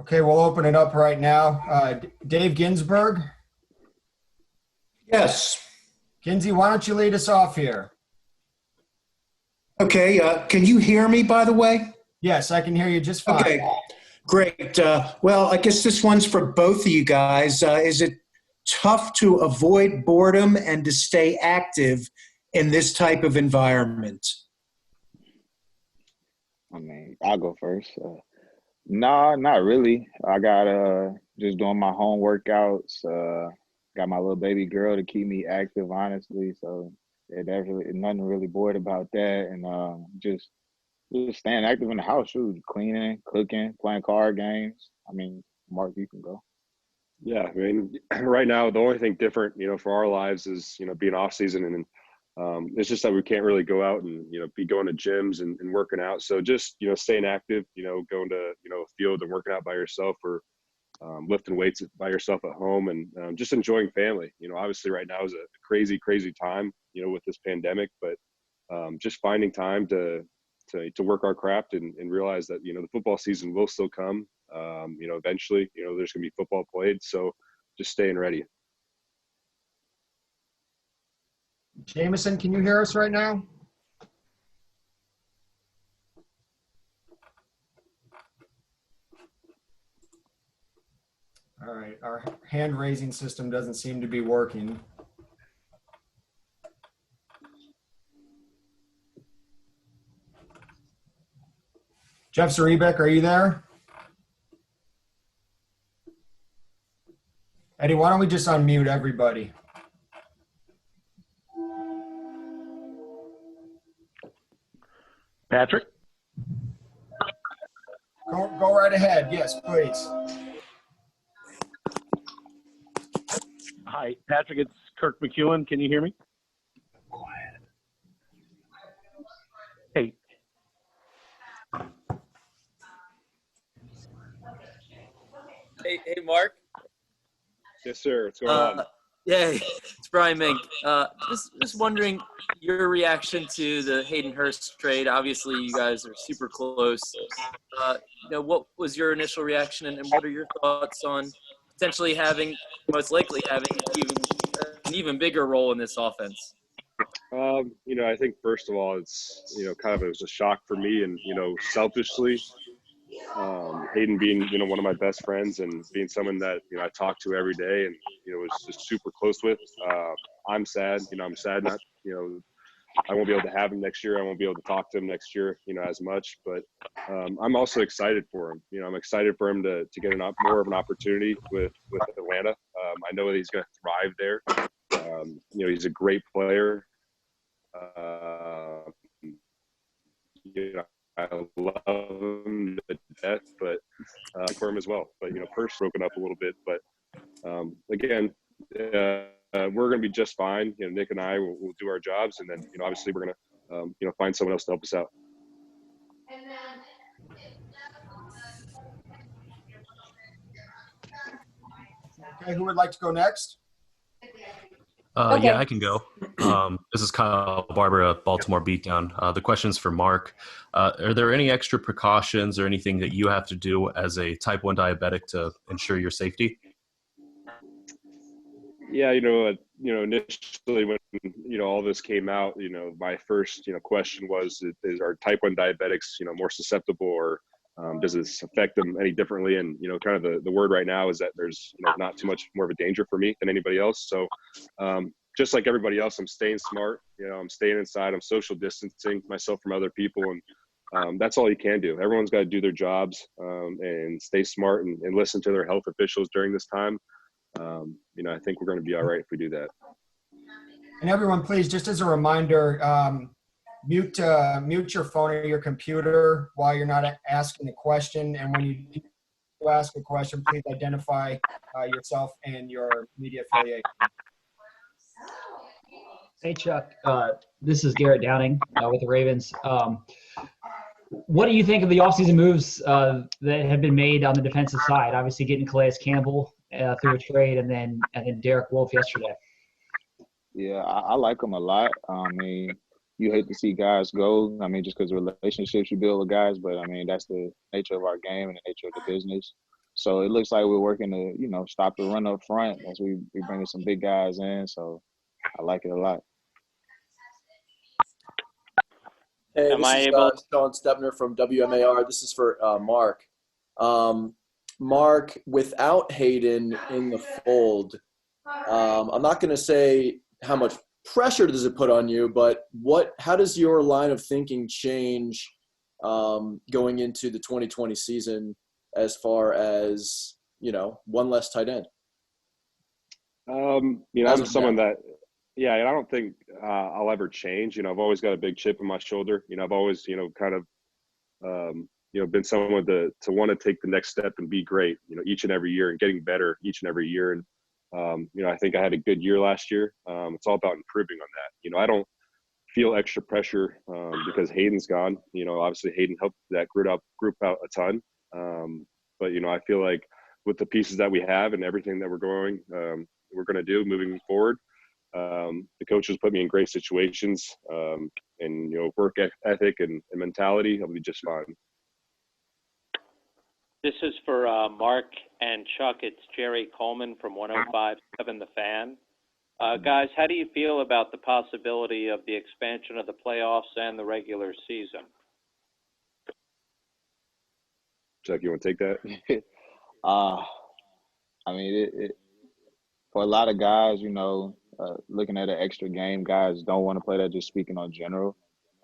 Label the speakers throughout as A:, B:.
A: Okay, we'll open it up right now. Dave Ginsburg.
B: Yes.
A: Ginsey, why don't you lead us off here?
B: Okay. Can you hear me, by the way?
A: Yes, I can hear you just fine.
B: Okay. Great. Well, I guess this one's for both of you guys. Is it tough to avoid boredom and to stay active in this type of environment?
C: I mean, I'll go first. Nah, not really. I got just doing my home workouts. Got my little baby girl to keep me active, honestly. So yeah, that's really nothing really bored about that. And just staying active in the house, shoot, cleaning, cooking, playing card games. I mean, Mark, you can go.
D: Yeah, I mean, right now the only thing different, for our lives is being off season, and it's just that we can't really go out and be going to gyms and working out. So just staying active, going to a field and working out by yourself, or lifting weights by yourself at home, and just enjoying family. Obviously right now is a crazy time, with this pandemic, but just finding time to work our craft and realize that the football season will still come. Eventually, there's gonna be football played, so just staying ready.
A: Jameson, can you hear us right now? All right, our hand raising system doesn't seem to be working. Jeff Zarebek, are you there? Eddie, why don't we just unmute everybody?
E: Patrick?
A: Go right ahead. Yes, please.
E: Hi, Patrick. It's Kirk McEwen. Can you hear me? Hey.
F: Hey, Mark.
D: Yes, sir. What's going on?
F: Yeah, it's Brian Mink. Just wondering your reaction to the Hayden Hurst trade. Obviously, you guys are super close. What was your initial reaction, and what are your thoughts on potentially most likely having an even bigger role in this offense?
D: I think first of all, it's kind of, it was a shock for me, and selfishly, Hayden being one of my best friends and being someone that I talk to every day and was just super close with. I'm sad. I'm sad not I won't be able to have him next year. I won't be able to talk to him next year as much. But I'm also excited for him. I'm excited for him to get more of an opportunity with Atlanta. I know that he's going to thrive there. He's a great player. I love him to death, but for him as well. But Hurst broken up a little bit, but again, we're going to be just fine. Nick and I will do our jobs, and then obviously we're going to find someone else to help us out.
A: Okay, who would like to go next?
G: Okay. Yeah, I can go. This is Kyle Barber of Baltimore Beatdown. The question's for Mark. Are there any extra precautions or anything that you have to do as a type 1 diabetic to ensure your safety?
D: Yeah, initially when all this came out, my first question was, is our type 1 diabetics more susceptible, or does this affect them any differently? And kind of the word right now is that there's not too much more of a danger for me than anybody else. So just like everybody else, I'm staying smart. I'm staying inside. I'm social distancing myself from other people, and that's all you can do. Everyone's got to do their jobs and stay smart and listen to their health officials during this time. I think we're going to be all right if we do that.
A: And everyone, please, just as a reminder, mute your phone or your computer while you're not asking a question. And when you do ask a question, please identify yourself and your media affiliation.
H: Hey, Chuck. This is Garrett Downing with the Ravens. What do you think of the offseason moves that have been made on the defensive side? Obviously, getting Calais Campbell through a trade, and then Derek Wolfe yesterday.
C: Yeah, I like them a lot. I mean, you hate to see guys go. I mean, just because of relationships you build with guys, but I mean, that's the nature of our game and the nature of the business. So it looks like we're working to, stop the run up front as we bringing some big guys in. So I like it a lot.
I: Hey,
J: Am
I: this
J: I
I: is
J: able?
I: Sean Stepner from WMAR. This is for Mark. Mark, without Hayden in the fold, I'm not going to say how much pressure does it put on you, but how does your line of thinking change going into the 2020 season as far as, one less tight end?
D: I'm someone that, and I don't think I'll ever change. I've always got a big chip on my shoulder. I've always, kind of, been someone to want to take the next step and be great, each and every year and getting better each and every year. And, I think I had a good year last year. It's all about improving on that. I don't feel extra pressure because Hayden's gone. Obviously Hayden helped that group out a ton. But, I feel like with the pieces that we have and everything that we're going to do moving forward, the coaches put me in great situations, and work ethic and mentality. I'll be just fine.
J: This is for Mark and Chuck. It's Jerry Coleman from 105.7 The Fan. Guys, how do you feel about the possibility of the expansion of the playoffs and the regular season?
D: Chuck, you want to take that?
C: I mean, for a lot of guys, looking at an extra game, guys don't want to play that, just speaking on general.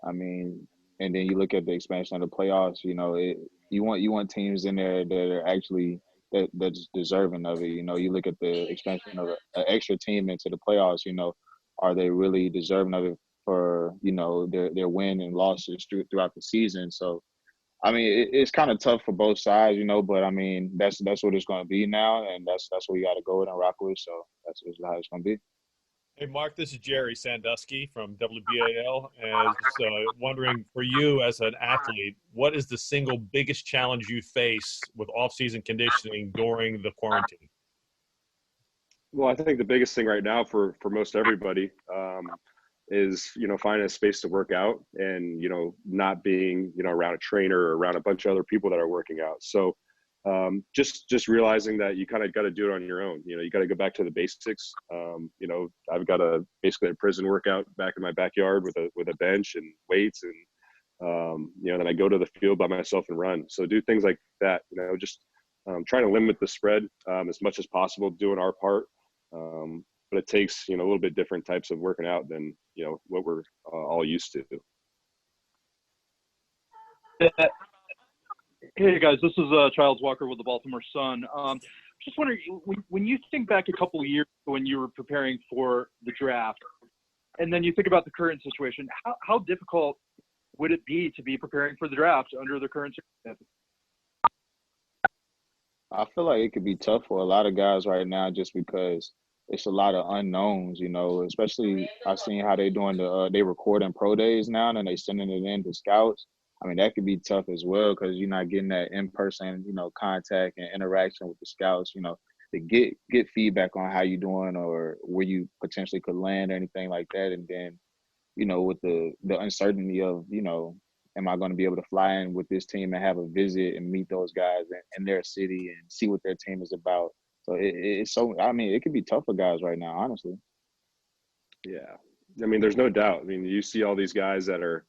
C: I mean, and then you look at the expansion of the playoffs, you want teams in there that are actually that's deserving of it. You look at the expansion of an extra team into the playoffs, are they really deserving of it for, their win and losses throughout the season? So, I mean, it's kind of tough for both sides, but I mean, that's what it's going to be now, and that's what you got to go with and rock with. So that's how it's going to be.
K: Hey, Mark, this is Jerry Sandusky from WBAL. And just wondering, for you as an athlete, what is the single biggest challenge you face with off-season conditioning during the quarantine?
D: Well, I think the biggest thing right now for most everybody is, finding a space to work out and, not being, around a trainer or around a bunch of other people that are working out. So just realizing that you kind of got to do it on your own. You got to go back to the basics. I've got basically a prison workout back in my backyard with a bench and weights, and then I go to the field by myself and run. So do things like that. Just trying to limit the spread as much as possible, doing our part. But it takes a little bit different types of working out than what we're all used to.
L: Hey guys, this is Childs Walker with the Baltimore Sun. Just wondering, when you think back a couple of years when you were preparing for the draft, and then you think about the current situation, how difficult would it be to be preparing for the draft under the current circumstances?
C: I feel like it could be tough for a lot of guys right now just because it's a lot of unknowns, especially I've seen how they doing they recording pro days now and they sending it in to scouts. I mean, that could be tough as well because you're not getting that in-person, contact and interaction with the scouts, to get feedback on how you're doing or where you potentially could land or anything like that. And then, with the uncertainty of, am I going to be able to fly in with this team and have a visit and meet those guys in their city and see what their team is about? So it's it could be tough for guys right now, honestly.
D: Yeah. I mean, there's no doubt. I mean, you see all these guys that are,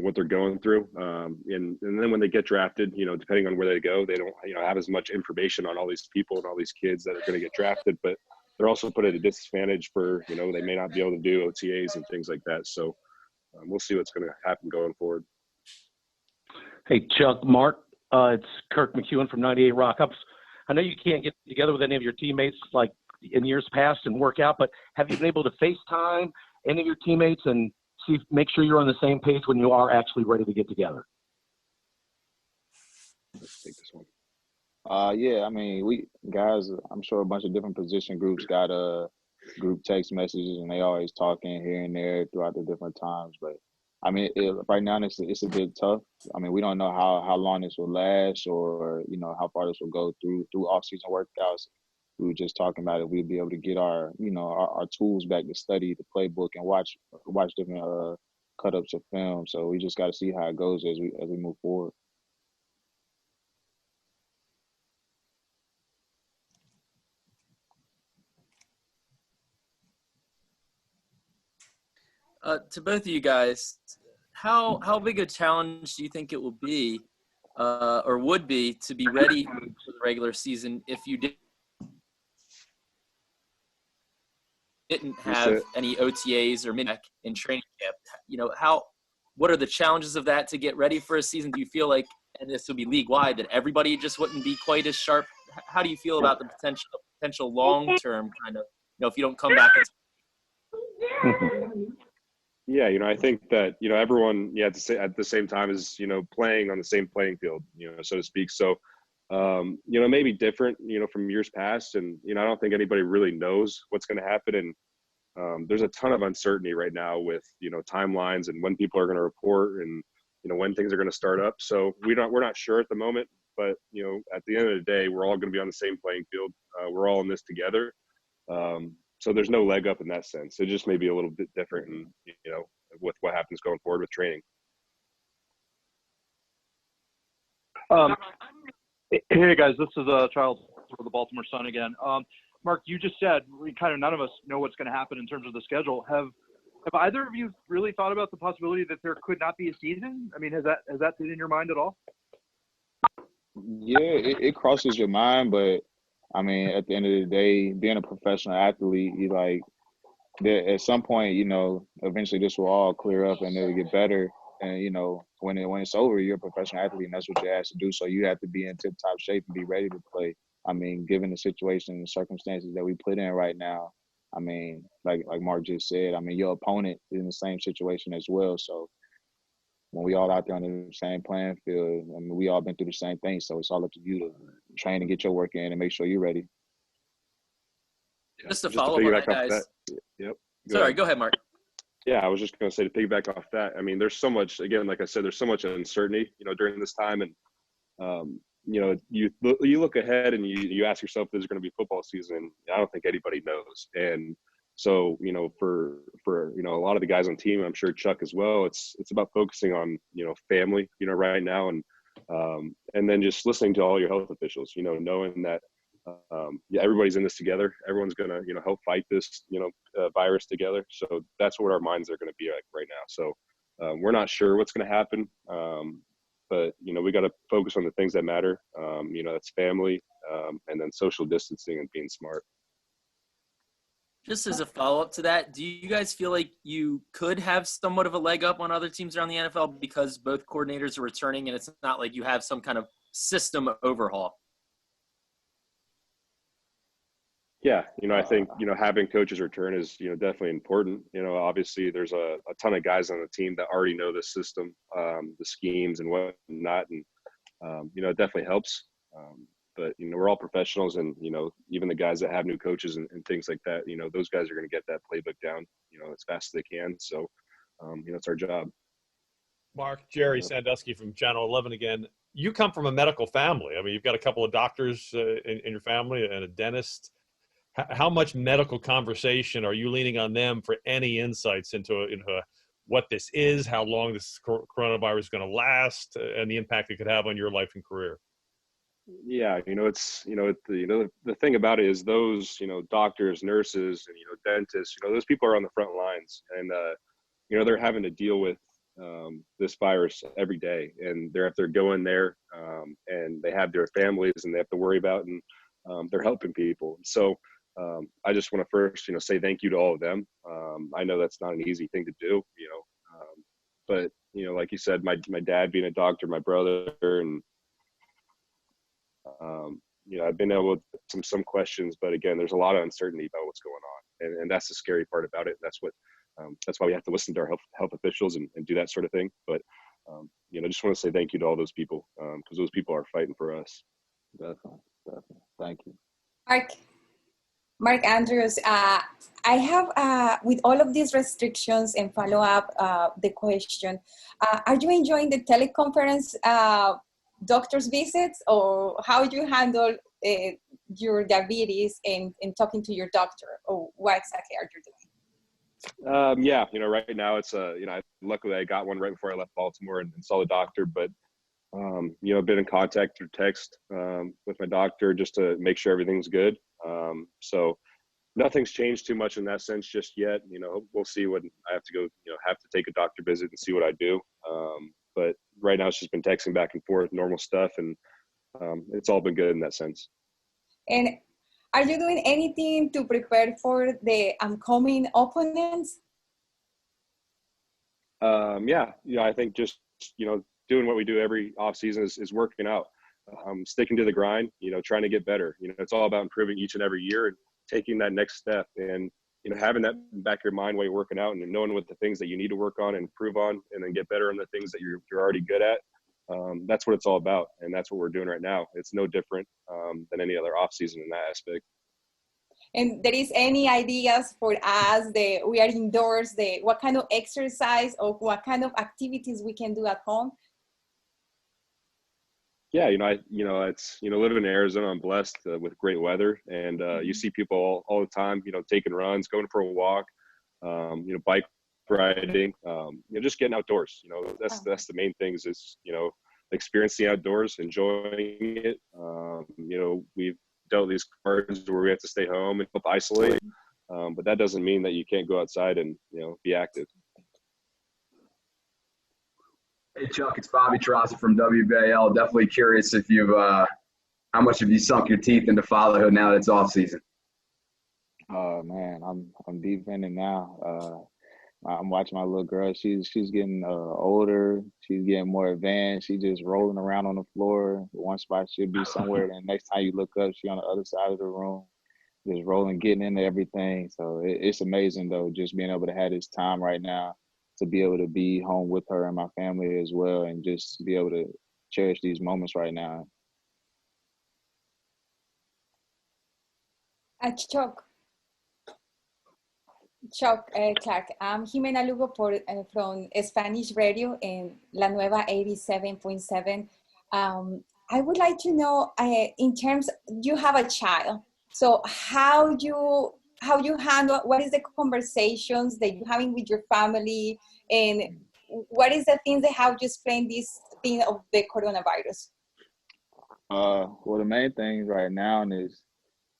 D: what they're going through. And then when they get drafted, depending on where they go, they don't, have as much information on all these people and all these kids that are going to get drafted, but they're also put at a disadvantage for, they may not be able to do OTAs and things like that. So we'll see what's going to happen going forward.
E: Hey, Chuck, Mark, it's Kirk McEwen from 98 Rock. I know you can't get together with any of your teammates like in years past and work out, but have you been able to FaceTime any of your teammates and make sure you're on the same page when you are actually ready to get together?
D: Let's take this one.
C: Yeah, I mean, we guys, I'm sure a bunch of different position groups got group text messages and they always talking here and there throughout the different times. But I mean, right now it's a bit tough. I mean, we don't know how long this will last or, how far this will go through off-season workouts. We were just talking about it. We'd be able to get our tools back to study the playbook and watch different cut-ups of film. So we just got to see how it goes as we move forward.
F: To both of you guys, how big a challenge do you think it will be, or would be, to be ready for the regular season if you didn't have any OTAs or mid in training camp? You know, what are the challenges of that to get ready for a season? Do you feel like, and this would be league wide, that everybody just wouldn't be quite as sharp? How do you feel about the potential long term kind of, if you don't come back?
D: Yeah, I think that everyone, at the same time is playing on the same playing field, so to speak. So, it may be different, from years past, and I don't think anybody really knows what's going to happen, and there's a ton of uncertainty right now with timelines and when people are going to report and when things are going to start up. So we're not sure at the moment, but at the end of the day, we're all going to be on the same playing field. We're all in this together. So there's no leg up in that sense. It just may be a little bit different, and with what happens going forward with training.
L: Hey guys, this is Charles for the Baltimore Sun again. Mark, you just said none of us know what's going to happen in terms of the schedule. Have either of you really thought about the possibility that there could not be a season? I mean, has that been in your mind at all?
C: Yeah, it crosses your mind, but I mean, at the end of the day, being a professional athlete, at some point, eventually this will all clear up and it'll get better. And when it's over, you're a professional athlete, and that's what you're asked to do. So you have to be in tip-top shape and be ready to play. I mean, given the situation and the circumstances that we put in right now, I mean, like Mark just said, I mean, your opponent is in the same situation as well. So when we all out there on the same playing field, I mean, we all been through the same thing. So it's all up to you to train and get your work in and make sure you're ready.
F: Just to follow up on that, guys.
D: Yep.
F: Sorry, go ahead, Mark.
D: Yeah, I was just going to say, to piggyback off that, I mean, there's so much, again, like I said, there's so much uncertainty, during this time. And, you look ahead and you ask yourself, is there going to be football season? I don't think anybody knows. And so, for a lot of the guys on the team, I'm sure Chuck as well, it's about focusing on, family, right now. And then just listening to all your health officials, knowing that, everybody's in this together. Everyone's going to, help fight this, virus together. So that's what our minds are going to be like right now. So we're not sure what's going to happen. But, we got to focus on the things that matter. That's family, and then social distancing and being smart.
F: Just as a follow-up to that, do you guys feel like you could have somewhat of a leg up on other teams around the NFL because both coordinators are returning and it's not like you have some kind of system overhaul?
D: Yeah, I think, having coaches return is, definitely important. Obviously there's a ton of guys on the team that already know the system, the schemes and whatnot. And, it definitely helps. But, we're all professionals, and, even the guys that have new coaches and things like that, those guys are going to get that playbook down, as fast as they can. So, it's our job.
K: Mark, Jerry Sandusky from Channel 11 again. You come from a medical family. I mean, you've got a couple of doctors in your family and a dentist. How much medical conversation are you leaning on them for any insights into what this is, how long this coronavirus is going to last, and the impact it could have on your life and career?
D: Yeah, it's the thing about it is those doctors, nurses, and dentists, those people are on the front lines, and they're having to deal with this virus every day, and they're going there, and they have their families and they have to worry about, and they're helping people. So I just want to first, say thank you to all of them. I know that's not an easy thing to do, but like you said, my dad being a doctor, my brother, and I've been able to some questions, but again, there's a lot of uncertainty about what's going on, and that's the scary part about it. That's why we have to listen to our health officials and do that sort of thing. But I just want to say thank you to all those people, because those people are fighting for us.
C: Definitely. Thank you.
M: Mark Andrews, I have, with all of these restrictions and follow up the question, are you enjoying the teleconference doctor's visits, or how do you handle your diabetes and talking to your doctor, or what exactly are you doing?
D: Yeah, right now it's, luckily I got one right before I left Baltimore and saw the doctor, but I've been in contact through text with my doctor just to make sure everything's good. So, nothing's changed too much in that sense just yet. You know, we'll see when I have to go, you know, have to take a doctor visit and see what I do. But right now it's just been texting back and forth, normal stuff. And it's all been good in that sense.
M: And are you doing anything to prepare for the upcoming opponents?
D: Yeah, I think just, doing what we do every off season is working out, sticking to the grind, trying to get better. It's all about improving each and every year and taking that next step, and, having that in the back of your mind while you're working out, and knowing what the things that you need to work on and improve on, and then get better on the things that you're already good at. That's what it's all about. And that's what we're doing right now. It's no different than any other off season in that aspect.
M: And there is any ideas for us, we are indoors, what kind of exercise or what kind of activities we can do at home?
D: Yeah, it's, living in Arizona, I'm blessed with great weather, and you see people all the time, taking runs, going for a walk, bike riding, just getting outdoors. That's the main things is, experiencing the outdoors, enjoying it. We've dealt these cards where we have to stay home and isolate, but that doesn't mean that you can't go outside and, be active.
N: Hey Chuck, it's Bobby Trosser from WBAL. Definitely curious if how much have you sunk your teeth into fatherhood now that it's off season?
C: Oh man, I'm deep in it now. I'm watching my little girl. She's getting older. She's getting more advanced. She's just rolling around on the floor. One spot she'll be somewhere, and next time you look up, she's on the other side of the room, just rolling, getting into everything. So it's amazing though, just being able to have this time right now, to be able to be home with her and my family as well, and just be able to cherish these moments right now.
M: Chuck Clark, I'm Jimena Lugo from Spanish Radio in La Nueva 87.7. I would like to know, in terms, you have a child, so how you handle, what is the conversations that you're having with your family, and what is the things that how you explain this thing of the coronavirus?
C: Well, the main thing right now is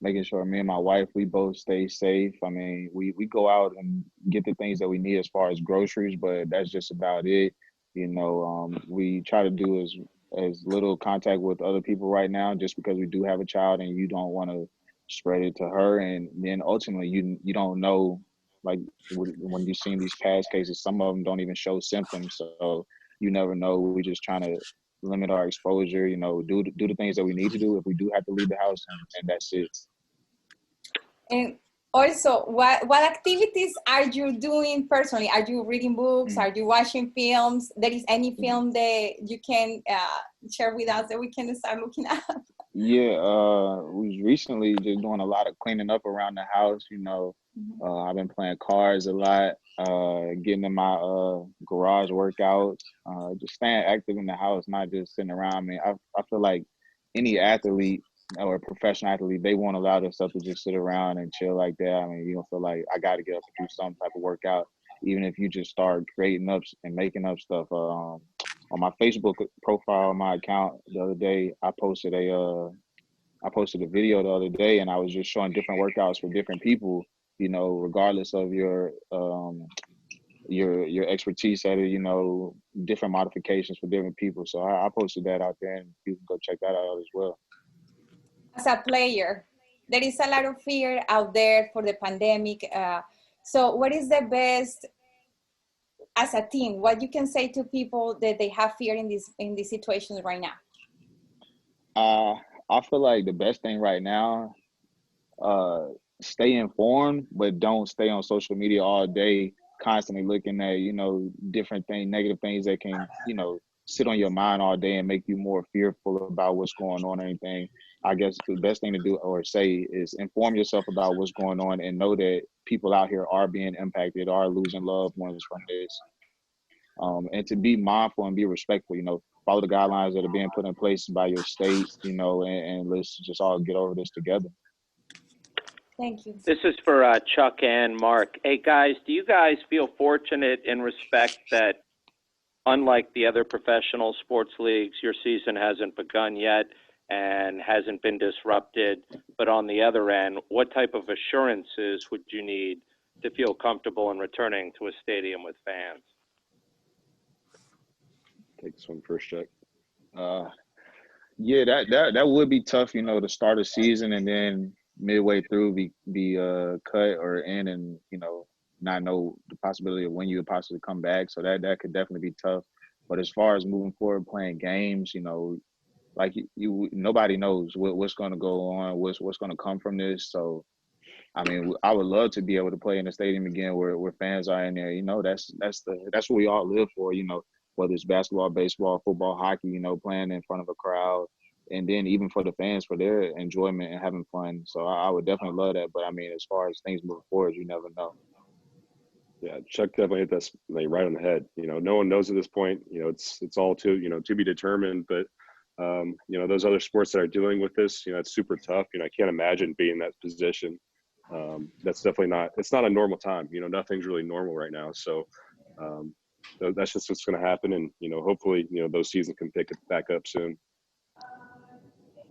C: making sure me and my wife, we both stay safe. I mean, we go out and get the things that we need as far as groceries, but that's just about it. We try to do as little contact with other people right now, just because we do have a child and you don't want to spread it to her. And then ultimately you don't know, like when you've seen these past cases, some of them don't even show symptoms. So you never know. We're just trying to limit our exposure, do the things that we need to do if we do have to leave the house, and that's it.
M: And also, what activities are you doing personally? Are you reading books? Are you watching films? There is any film that you can share with us that we can start looking at?
C: Yeah, we recently just doing a lot of cleaning up around the house. I've been playing cards a lot, getting in my garage workouts, just staying active in the house, not just sitting around. I mean, I feel like any athlete or a professional athlete, they won't allow themselves to just sit around and chill like that. I mean, you don't feel like I got to get up and do some type of workout, even if you just start creating up and making up stuff. On my Facebook profile, my account the other day, I posted a video the other day, and I was just showing different workouts for different people, regardless of your expertise at it, different modifications for different people. So I posted that out there, and you can go check that out as well.
M: As a player, there is a lot of fear out there for the pandemic. So what is the best, as a team, what you can say to people that they have fear in these situations right now?
C: I feel like the best thing right now, stay informed, but don't stay on social media all day, constantly looking at, different things, negative things that can, sit on your mind all day and make you more fearful about what's going on or anything. I guess the best thing to do or say is inform yourself about what's going on, and know that people out here are being impacted, are losing loved ones from this. And to be mindful and be respectful, follow the guidelines that are being put in place by your state, and let's just all get over this together.
M: Thank you.
J: This is for Chuck and Mark. Hey guys, do you guys feel fortunate in respect that, unlike the other professional sports leagues, your season hasn't begun yet, and hasn't been disrupted. But on the other end, what type of assurances would you need to feel comfortable in returning to a stadium with fans?
D: Take this one first, Chuck.
C: Yeah, that would be tough, to start a season and then midway through be cut or in, and not know the possibility of when you would possibly come back. So that could definitely be tough. But as far as moving forward, playing games, like you nobody knows what's going to go on, what's going to come from this. So I mean, I would love to be able to play in the stadium again where fans are in there. That's what we all live for. Whether it's basketball, baseball, football, hockey. Playing in front of a crowd, and then even for the fans for their enjoyment and having fun. So I would definitely love that. But I mean, as far as things moving forward, you never know.
D: Yeah, Chuck definitely hit that right on the head. No one knows at this point. It's all to be determined. But those other sports that are dealing with this, it's super tough. I can't imagine being in that position. That's definitely not. It's not a normal time. Nothing's really normal right now. So that's just what's going to happen. And hopefully, those seasons can pick it back up soon.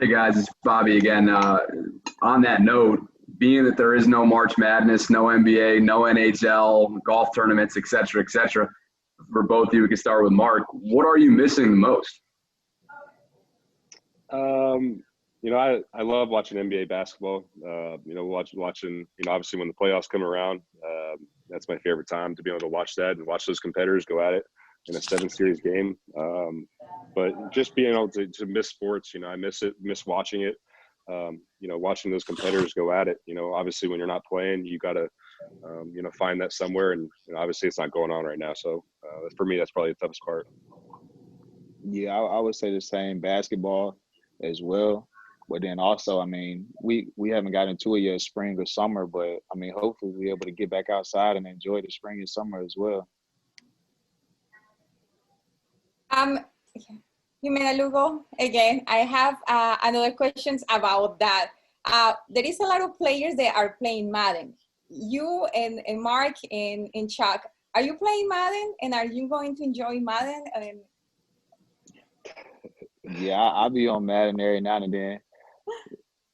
N: Hey guys, it's Bobby again. On that note, being that there is no March Madness, no NBA, no NHL, golf tournaments, et cetera, for both of you, we can start with Mark. What are you missing the most?
D: I love watching NBA basketball. Watching, obviously when the playoffs come around, that's my favorite time to be able to watch that and watch those competitors go at it in a 7-series game. But just being able to miss sports, I miss watching it. Watching those competitors go at it. Obviously when you're not playing, you got to, find that somewhere. And obviously it's not going on right now. So for me, that's probably the toughest part.
C: Yeah, I would say the same, basketball as well. But then also, I mean, we haven't gotten into it yet, spring or summer, but I mean, hopefully we'll be able to get back outside and enjoy the spring and summer as well.
M: Jimena Lugo, again, I have another questions about that. There is a lot of players that are playing Madden. You and Mark and Chuck, are you playing Madden, and are you going to enjoy Madden?
C: Yeah, I'll be on Madden every now and then.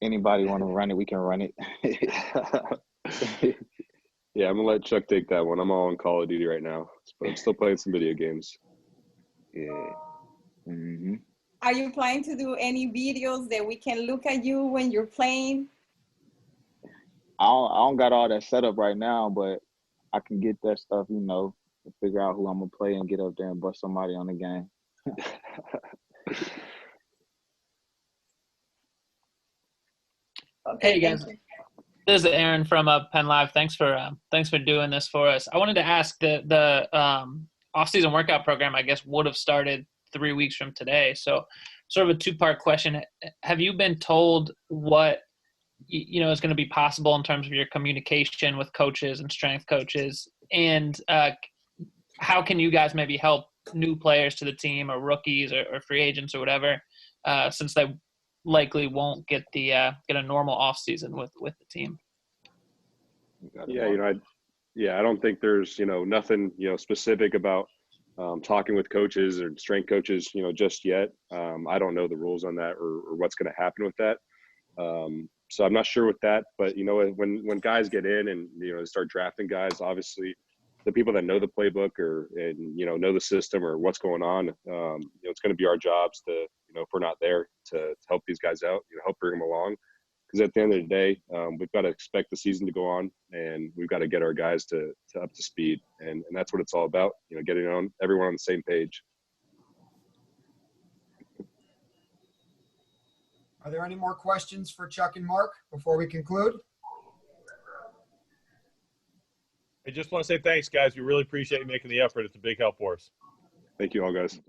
C: Anybody want to run it, we can run it.
D: Yeah, I'm going to let Chuck take that one. I'm all on Call of Duty right now, but I'm still playing some video games.
C: Yeah. Mm-hmm.
M: Are you planning to do any videos that we can look at you when you're playing?
C: I don't got all that set up right now, but I can get that stuff, figure out who I'm going to play and get up there and bust somebody on the game.
M: Okay,
O: hey guys, this is Aaron from Penn Live. Thanks for doing this for us. I wanted to ask the off-season workout program, I guess, would have started 3 weeks from today. So sort of a two-part question. Have you been told what is going to be possible in terms of your communication with coaches and strength coaches, and how can you guys maybe help new players to the team or rookies or free agents or whatever, since they likely won't get a normal off season with the team?
D: Yeah, I don't think there's nothing specific about talking with coaches or strength coaches just yet. I don't know the rules on that or what's going to happen with that. So I'm not sure with that, but when guys get in and start drafting guys, obviously the people that know the playbook and know the system or what's going on, it's going to be our jobs to if we're not there to help these guys out, help bring them along. Because at the end of the day, we've got to expect the season to go on, and we've got to get our guys to up to speed, and that's what it's all about. Getting everyone on the same page.
A: Are there any more questions for Chuck and Mark before we conclude?
K: I just want to say thanks, guys. We really appreciate you making the effort. It's a big help for us.
D: Thank you all, guys.